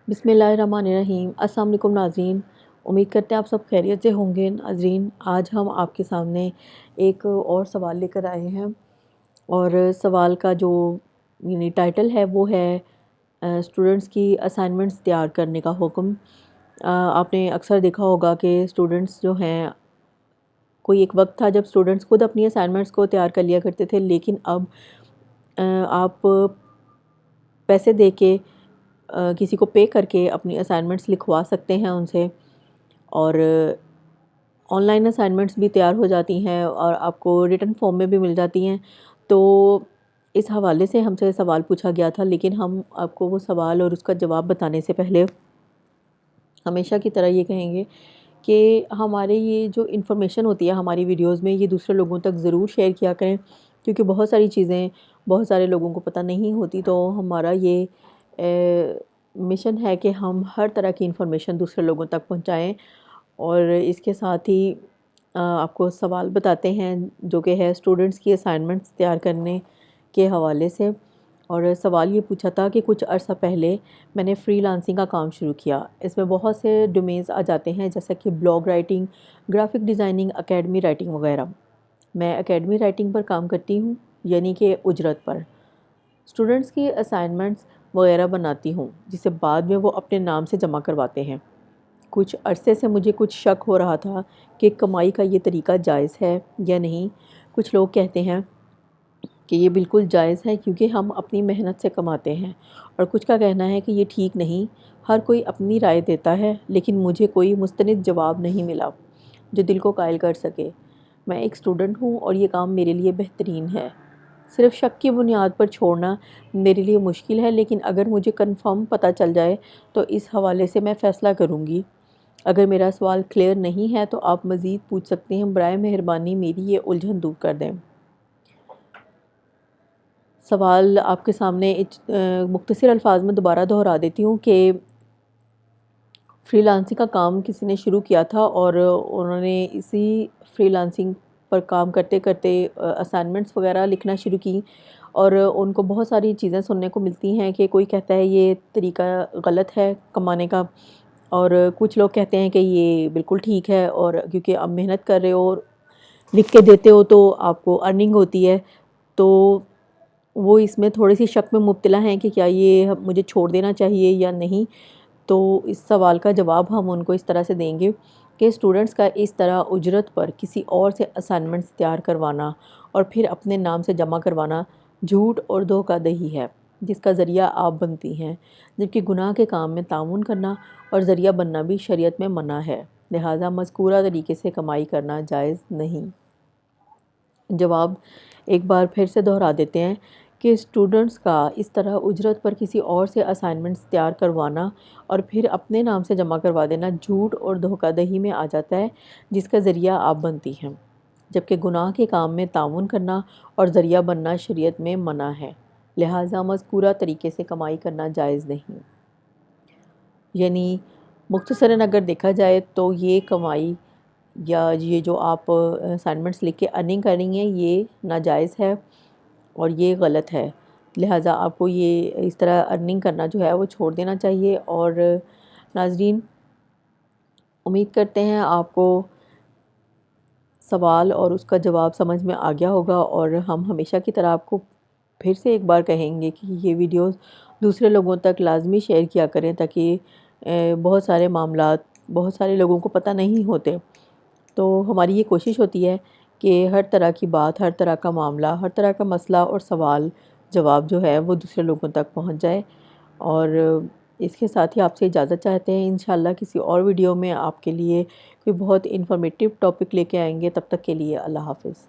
بسم اللہ الرحمن الرحیم۔ السلام علیکم ناظرین، امید کرتے ہیں آپ سب خیریت سے ہوں گے۔ ناظرین، آج ہم آپ کے سامنے ایک اور سوال لے کر آئے ہیں، اور سوال کا جو ٹائٹل ہے وہ ہے اسٹوڈنٹس کی اسائنمنٹس تیار کرنے کا حکم۔ آپ نے اکثر دیکھا ہوگا کہ اسٹوڈنٹس جو ہیں، کوئی ایک وقت تھا جب اسٹوڈنٹس خود اپنی اسائنمنٹس کو تیار کر لیا کرتے تھے، لیکن اب آپ پیسے دے کے کسی کو پے کر کے اپنی اسائنمنٹس لکھوا سکتے ہیں ان سے، اور آن لائن اسائنمنٹس بھی تیار ہو جاتی ہیں اور آپ کو ریٹن فارم میں بھی مل جاتی ہیں۔ تو اس حوالے سے ہم سے سوال پوچھا گیا تھا، لیکن ہم آپ کو وہ سوال اور اس کا جواب بتانے سے پہلے ہمیشہ کی طرح یہ کہیں گے کہ ہمارے یہ جو انفارمیشن ہوتی ہے ہماری ویڈیوز میں، یہ دوسرے لوگوں تک ضرور شیئر کیا کریں، کیونکہ بہت ساری چیزیں بہت سارے لوگوں کو پتہ نہیں ہوتی۔ تو ہمارا یہ مشن ہے کہ ہم ہر طرح کی انفارمیشن دوسرے لوگوں تک پہنچائیں، اور اس کے ساتھ ہی آپ کو سوال بتاتے ہیں جو کہ ہے اسٹوڈنٹس کی اسائنمنٹس تیار کرنے کے حوالے سے۔ اور سوال یہ پوچھا تھا کہ کچھ عرصہ پہلے میں نے فری لانسنگ کا کام شروع کیا۔ اس میں بہت سے ڈومینز آ جاتے ہیں، جیسا کہ blog writing, graphic designing, academy writing وغیرہ۔ میں اکیڈمی رائٹنگ پر کام کرتی ہوں، یعنی کہ اجرت پر۔ اسٹوڈنٹس کی اسائنمنٹس وغیرہ بناتی ہوں، جسے بعد میں وہ اپنے نام سے جمع کرواتے ہیں۔ کچھ عرصے سے مجھے کچھ شک ہو رہا تھا کہ کمائی کا یہ طریقہ جائز ہے یا نہیں۔ کچھ لوگ کہتے ہیں کہ یہ بالکل جائز ہے کیونکہ ہم اپنی محنت سے کماتے ہیں، اور کچھ کا کہنا ہے کہ یہ ٹھیک نہیں۔ ہر کوئی اپنی رائے دیتا ہے، لیکن مجھے کوئی مستند جواب نہیں ملا جو دل کو قائل کر سکے۔ میں ایک اسٹوڈنٹ ہوں اور یہ کام میرے لیے بہترین ہے۔ صرف شک کی بنیاد پر چھوڑنا میرے لیے مشکل ہے، لیکن اگر مجھے کنفرم پتہ چل جائے تو اس حوالے سے میں فیصلہ کروں گی۔ اگر میرا سوال کلیئر نہیں ہے تو آپ مزید پوچھ سکتے ہیں۔ برائے مہربانی میری یہ الجھن دور کر دیں۔ سوال آپ کے سامنے مختصر الفاظ میں دوبارہ دہرا دیتی ہوں کہ فری لانسنگ کا کام کسی نے شروع کیا تھا، اور انہوں نے اسی فری لانسنگ پر کام کرتے کرتے اسائنمنٹس وغیرہ لکھنا شروع کی، اور ان کو بہت ساری چیزیں سننے کو ملتی ہیں کہ کوئی کہتا ہے یہ طریقہ غلط ہے کمانے کا، اور کچھ لوگ کہتے ہیں کہ یہ بالکل ٹھیک ہے، اور کیونکہ آپ محنت کر رہے ہو اور لکھ کے دیتے ہو تو آپ کو ارننگ ہوتی ہے۔ تو وہ اس میں تھوڑی سی شک میں مبتلا ہیں کہ کیا یہ مجھے چھوڑ دینا چاہیے یا نہیں۔ تو اس سوال کا جواب ہم ان کو اس طرح سے دیں گے کہ اسٹوڈنٹس کا اس طرح اجرت پر کسی اور سے اسائنمنٹس تیار کروانا اور پھر اپنے نام سے جمع کروانا جھوٹ اور دھوکہ دہی ہے، جس کا ذریعہ آپ بنتی ہیں، جبکہ گناہ کے کام میں تعاون کرنا اور ذریعہ بننا بھی شریعت میں منع ہے، لہٰذا مذکورہ طریقے سے کمائی کرنا جائز نہیں۔ جواب ایک بار پھر سے دہرا دیتے ہیں کہ اسٹوڈنٹس کا اس طرح اجرت پر کسی اور سے اسائنمنٹس تیار کروانا اور پھر اپنے نام سے جمع کروا دینا جھوٹ اور دھوکہ دہی میں آ جاتا ہے، جس کا ذریعہ آپ بنتی ہیں، جبکہ گناہ کے کام میں تعاون کرنا اور ذریعہ بننا شریعت میں منع ہے، لہٰذا مذکورہ طریقے سے کمائی کرنا جائز نہیں۔ یعنی مختصراً اگر دیکھا جائے تو یہ کمائی یا یہ جو آپ اسائنمنٹس لکھ کے ارننگ کر رہی ہیں، یہ ناجائز ہے اور یہ غلط ہے، لہٰذا آپ کو یہ اس طرح ارننگ کرنا جو ہے وہ چھوڑ دینا چاہیے۔ اور ناظرین، امید کرتے ہیں آپ کو سوال اور اس کا جواب سمجھ میں آ گیا ہوگا، اور ہم ہمیشہ کی طرح آپ کو پھر سے ایک بار کہیں گے کہ یہ ویڈیوز دوسرے لوگوں تک لازمی شیئر کیا کریں، تاکہ بہت سارے معاملات بہت سارے لوگوں کو پتہ نہیں ہوتے۔ تو ہماری یہ کوشش ہوتی ہے کہ ہر طرح کی بات، ہر طرح کا معاملہ، ہر طرح کا مسئلہ اور سوال جواب جو ہے وہ دوسرے لوگوں تک پہنچ جائے۔ اور اس کے ساتھ ہی آپ سے اجازت چاہتے ہیں، انشاءاللہ کسی اور ویڈیو میں آپ کے لیے کوئی بہت انفارمیٹیو ٹاپک لے کے آئیں گے۔ تب تک کے لیے اللہ حافظ۔